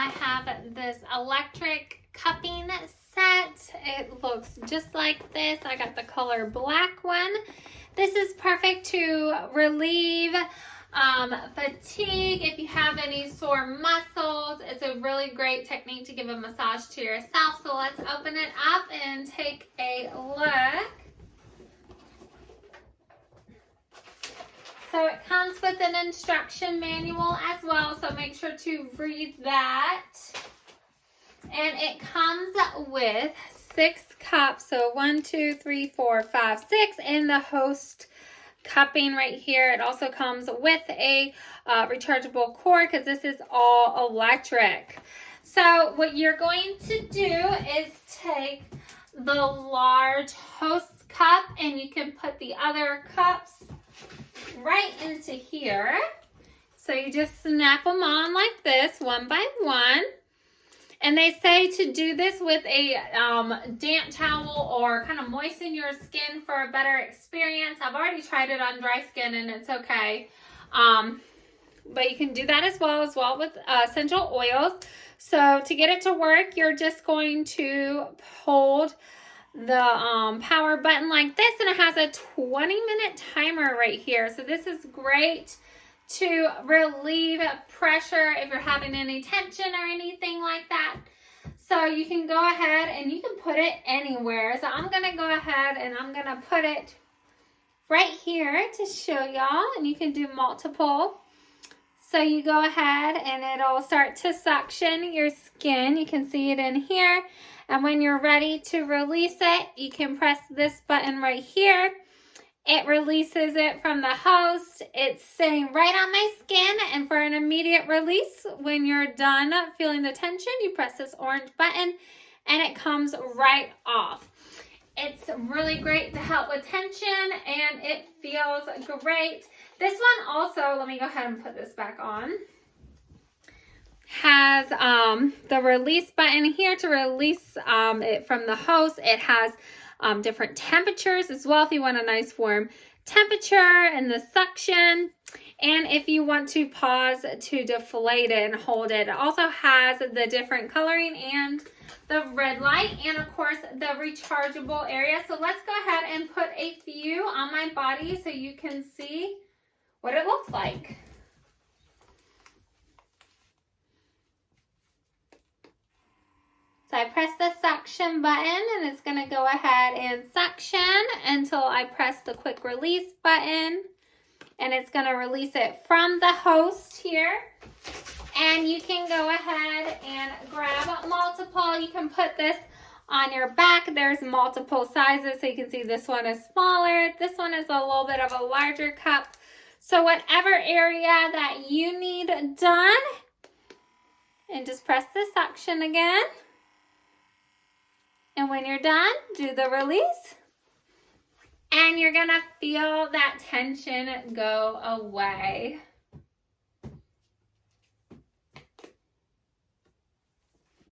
I have this electric cupping set. It looks just like this. I got the color black one. This is perfect to relieve fatigue. If you have any sore muscles, it's a really great technique to give a massage to yourself. So let's open it up and take a look. So it comes with an instruction manual as well, so make sure to read that. And it comes with 6 cups, so 1, 2, 3, 4, 5, 6 in the host cupping right here. It also comes with a rechargeable cord because this is all electric. So what you're going to do is take the large host cup, and you can put the other cups right into here. So you just snap them on like this, one by one. And they say to do this with a damp towel or kind of moisten your skin for a better experience. I've already tried it on dry skin and it's okay. But you can do that as well with essential oils. So to get it to work, you're just going to hold the power button like this, and it has a 20-minute timer right here. So this is great to relieve pressure if you're having any tension or anything like that. So you can go ahead and you can put it anywhere. So I'm going to go ahead and I'm going to put it right here to show y'all, and you can do multiple. So you go ahead and it'll start to suction your skin. You can see it in here. And when you're ready to release it, you can press this button right here. It releases it from the host. It's sitting right on my skin. And for an immediate release, when you're done feeling the tension, you press this orange button and it comes right off. It's really great to help with tension and it feels great. This one also, let me go ahead and put this back on, has the release button here to release it from the hose. It has different temperatures as well if you want a nice warm temperature, and the suction. And if you want to pause to deflate it and hold it. It also has the different coloring and the red light, and of course the rechargeable area. So let's go ahead and put a few on my body so you can see what it looks like. So I press the suction button and it's going to go ahead and suction until I press the quick release button, and it's going to release it from the host here. And you can go ahead and grab multiple. You can put this on your back. There's multiple sizes, so you can see this one is smaller. This one is a little bit of a larger cup. So whatever area that you need done, and just press the suction again. And when you're done, do the release. And you're going to feel that tension go away.